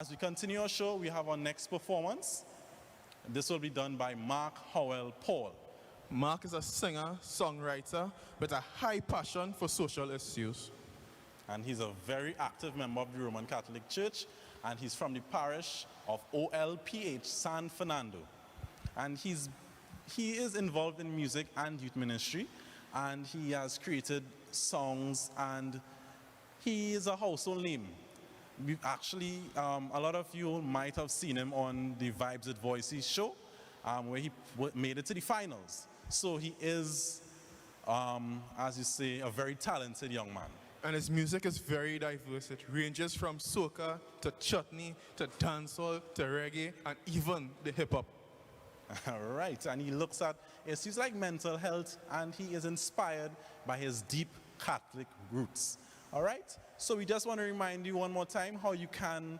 As we continue our show, we have our next performance. This will be done by Mark Howell-Paul. Mark is a singer, songwriter with a high passion for social issues. And he's a very active member of the Roman Catholic Church, and he's from the parish of OLPH San Fernando. And he is involved in music and youth ministry, and he has created songs, and he is a household name. We've actually, a lot of you might have seen him on the Vibes with Voices show, where he made it to the finals. So he is, as you say, a very talented young man. And his music is very diverse. It ranges from soca to chutney to dancehall to reggae and even the hip hop. All right, and he looks at issues like mental health, and he is inspired by his deep Catholic roots. All right, so we just want to remind you one more time how you can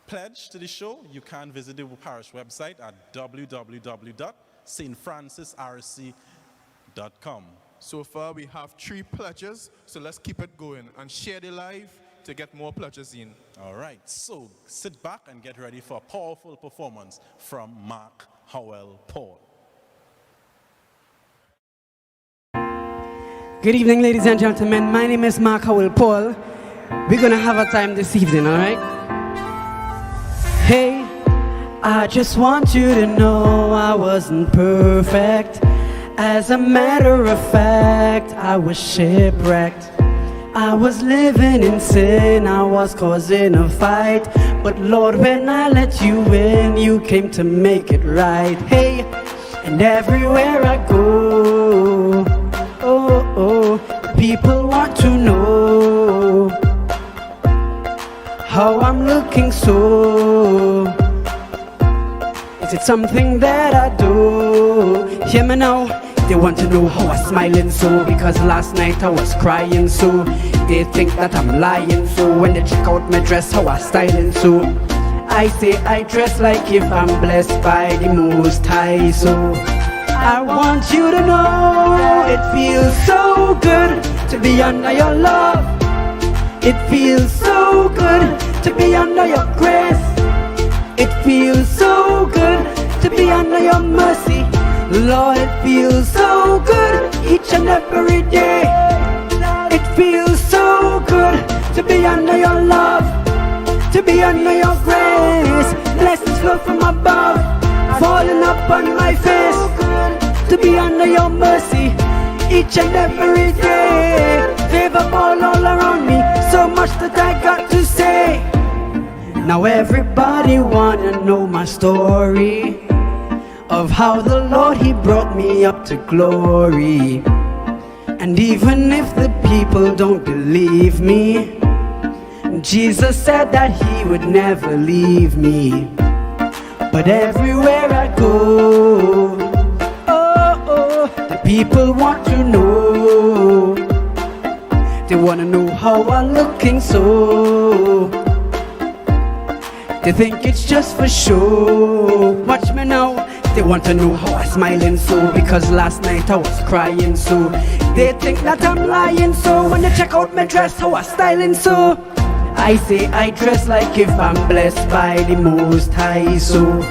pledge to the show. You can visit the parish website at www.stfrancisrc.com. So far we have 3 pledges, so let's keep it going and share the live to get more pledges in. All right, so sit back and get ready for a powerful performance from Mark Howell-Paul. Good evening, ladies and gentlemen. My name is Mark Howell-Paul. We're gonna have a time this evening, all right? Hey, I just want you to know I wasn't perfect. As a matter of fact, I was shipwrecked. I was living in sin, I was causing a fight. But Lord, when I let you in, you came to make it right. Hey, and everywhere I go, people want to know how I'm looking so. Is it something that I do? Hear me now. They want to know how I'm smiling so, because last night I was crying so. They think that I'm lying so, when they check out my dress, how I'm styling so. I say I dress like if I'm blessed by the Most High. So I want you to know it feels so good to be under your love. It feels so good to be under your grace. It feels so good to be under your mercy. Lord, it feels so good each and every day. It feels so good to be under your love, to be under your grace. Blessings flow from above, falling up on my face. To be under your mercy each and every day. Favor fall all around me, so much that I got to say. Now everybody wanna know my story of how the Lord, He brought me up to glory. And even if the people don't believe me, Jesus said that He would never leave me. But everywhere I go, the people want to know. They wanna know how I'm looking so. They think it's just for show. Watch me now. They want to know how I'm smiling so, because last night I was crying so. They think that I'm lying so, when they check out my dress, how I'm styling so. I say I dress like if I'm blessed by the Most High. So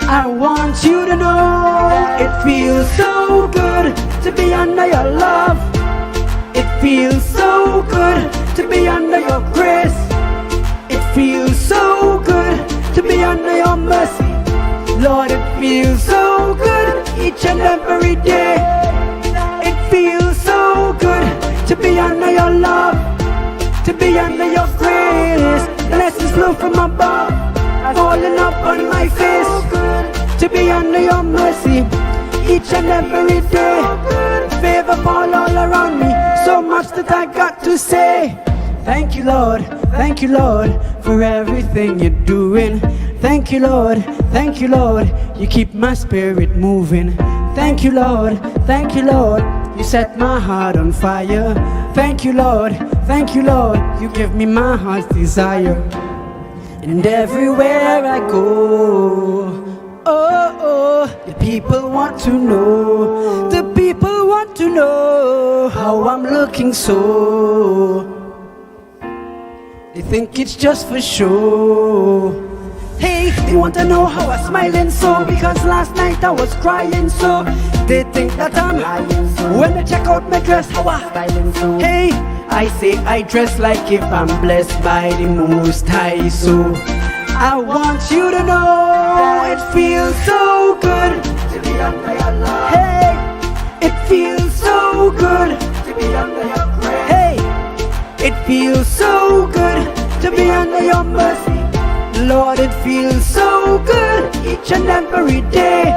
I want you to know it feels so good to be under your love. It feels so good to be under your grace. It feels so good to be under your mercy. Lord, it feels so good each and every day. It feels so good to be under your love, to be under your grace. Blessings flow from above, falling up on my face. To be under your mercy each and every day. Favor fall all around me, so much that I got to say. Thank you, Lord, for everything you're doing. Thank you, Lord, you keep my spirit moving. Thank you, Lord, you set my heart on fire. Thank you, Lord, you give me my heart's desire. And everywhere I go, the people want to know. The people want to know how I'm looking so. They think it's just for show. want to know how I'm smiling so, because last night I was crying so. They think that I'm lying so. When they check out my dress, how I styling so. Hey, I say I dress like if I'm blessed by the Most High. So I want you to know it feels so good to be under your love. Hey, it feels so good to be under your grace. Hey, it feels so good to be under your mercy. Lord, it feels so good each and every day.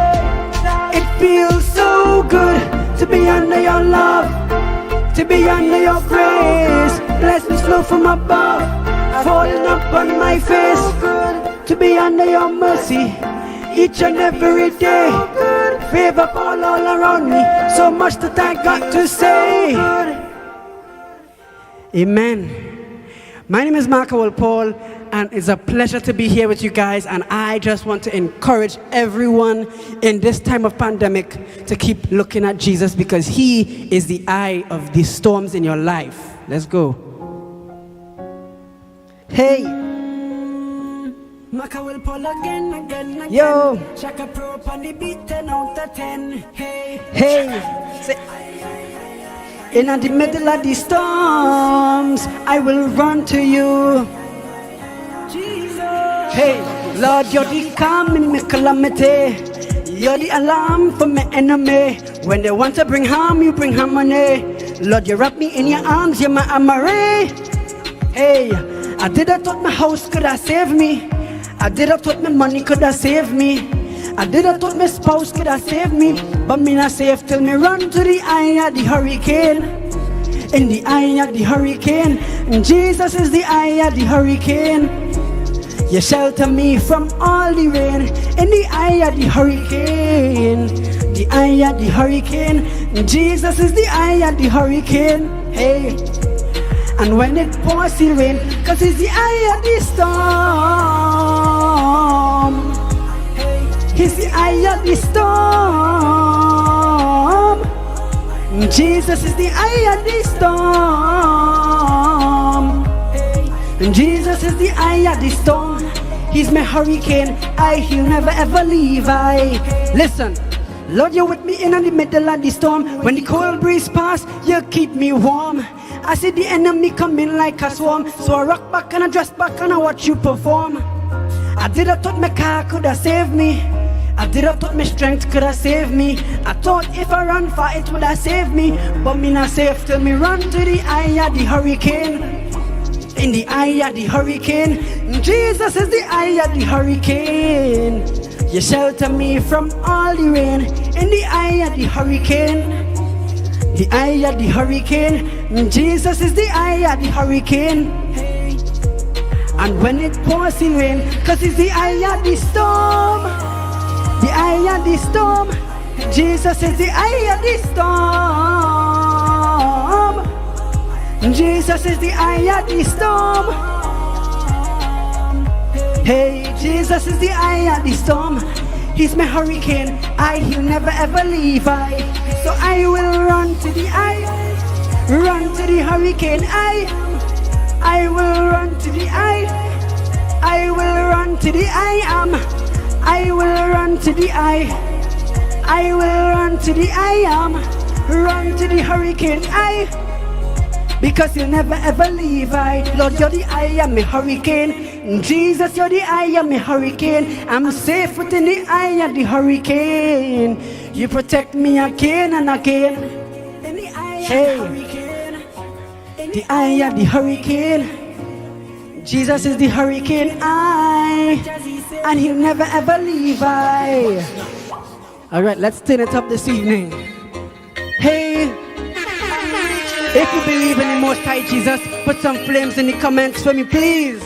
It feels so good to be under your love, to be under your grace. Blessings flow from above, falling upon my face. To be under your mercy each and every day. Favor fall all around me, so much that I got to say. Amen. My name is Howell-Paul, and it's a pleasure to be here with you guys. And I just want to encourage everyone in this time of pandemic to keep looking at Jesus, because he is the eye of the storms in your life. Let's go. Hey. Howell-Paul again. Yo. Shaka Pro on the beat, 10 out of 10. Hey. Say, in the middle of the storms, I will run to you. Hey, Lord, you're the calm in my calamity. You're the alarm for my enemy. When they want to bring harm, you bring harmony. Lord, you wrap me in your arms, you're my armory. Hey, I did have thought my house could have saved me. I did have thought my money could have saved me. I did have thought my spouse could have saved me. But me not safe till me run to the eye of the hurricane. In the eye of the hurricane, and Jesus is the eye of the hurricane. You shelter me from all the rain. In the eye of the hurricane, the eye of the hurricane, and Jesus is the eye of the hurricane. Hey, and when it pours the rain, cause it's the eye of the storm. He's the eye of the storm. Jesus is the eye of the storm. And Jesus is the eye of the storm. He's my hurricane. He'll never ever leave. Listen, Lord, you're with me in the middle of the storm. When the cold breeze pass, you keep me warm. I see the enemy coming like a swarm. So I rock back and I dress back and I watch you perform. I did have thought my car could have saved me. I did have thought my strength could have saved me. I thought if I run far it would have saved me. But me not safe till me run to the eye of the hurricane. In the eye of the hurricane, Jesus is the eye of the hurricane. You shelter me from all the rain. In the eye of the hurricane, the eye of the hurricane, Jesus is the eye of the hurricane. And when it pours in rain, cause it's the eye of the storm. The eye of the storm, Jesus is the eye of the storm. Jesus is the eye of the storm. Hey, Jesus is the eye of the storm. He's my hurricane. He'll never ever leave. So I will run to the eye, run to the hurricane. I will run to the eye. I will run to the I am. I will run to the I. I will run to the I am. Run to the hurricane. Because you'll never ever leave. Lord, you're the eye of my hurricane. Jesus, you're the eye of my hurricane. I'm safe within the eye of the hurricane. You protect me again and again. In the eye of the hurricane. The eye of the hurricane. Jesus is the hurricane. And he'll never ever leave. All right, let's turn it up this evening. Hey. If you believe in the Most High Jesus, put some flames in the comments for me, please.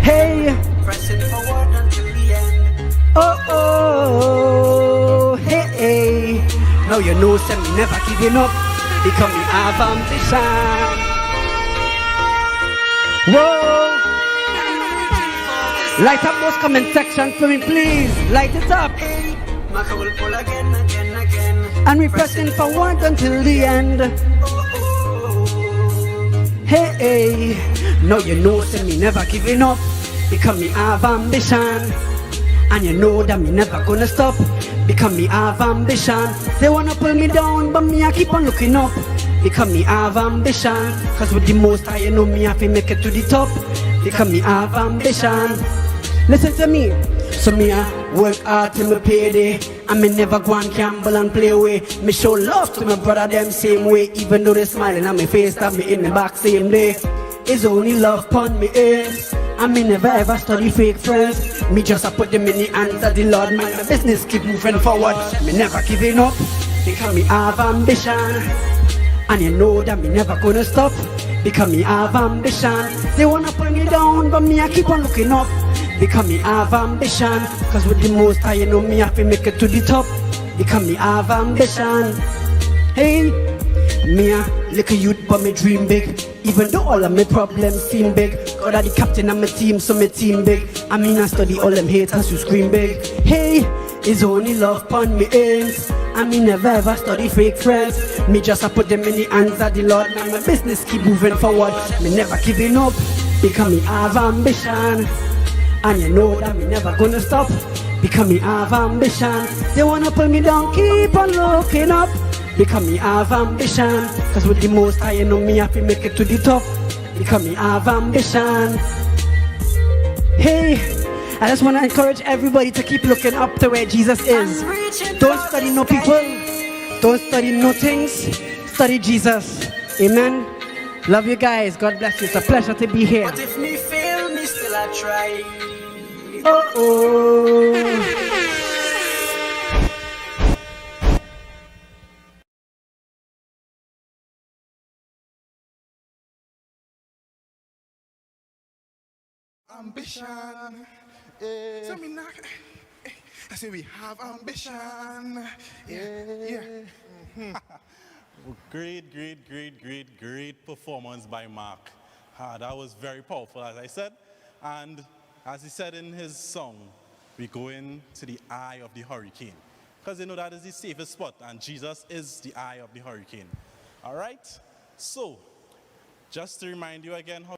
Hey. Pressing forward until the end. Oh, hey. Now you know some never giving up. Because we have ambition. Whoa. Light up those comment sections for me, please. Light it up. And we pressing forward until the end. Hey, now you know, say me never giving up. because me have ambition. And you know that me never gonna stop, because me have ambition. They wanna pull me down, but me I keep on looking up, because me have ambition. Cause with the most high, you know me have to make it to the top, because me have ambition. Listen to me. So me I work hard till me payday, and me never go and gamble and play away. Me show love to my brother them same way, even though they smiling on me face, stab me in the back same day. It's only love pon me ears, and me never ever study fake friends. Me just a put them in the hands of the Lord, man. My business keep moving forward, me never giving up, because me have ambition. And you know that me never gonna stop, because me have ambition. They wanna pull me down, but me I keep on looking up, because me have ambition. Cause with the most high, you know me have to make it to the top, because me have ambition. Hey, me a little youth but me dream big, even though all of my problems seem big. God are the captain of my team, so my team big. I mean I study all them haters who scream big. Hey, it's only love pon me ends, and me never ever study fake friends. Me just a put them in the hands of the Lord, man. My business keep moving forward, me never giving up, because me have ambition. And you know that me never gonna stop, because me have ambition. They wanna pull me down, keep on looking up, because me have ambition. Cause with the most high, you know me have to make it to the top, because me have ambition. Hey, I just wanna encourage everybody to keep looking up to where Jesus is. Don't study no people, don't study no things, study Jesus. Amen. Love you guys, God bless you, it's a pleasure to be here. But if me fail, me still I try. Ambition. So me not, I say we have ambition. Yeah. Great performance by Mark. That was very powerful, as I said. And as he said in his song, we go into the eye of the hurricane, because you know that is the safest spot, and Jesus is the eye of the hurricane. All right? So, just to remind you again how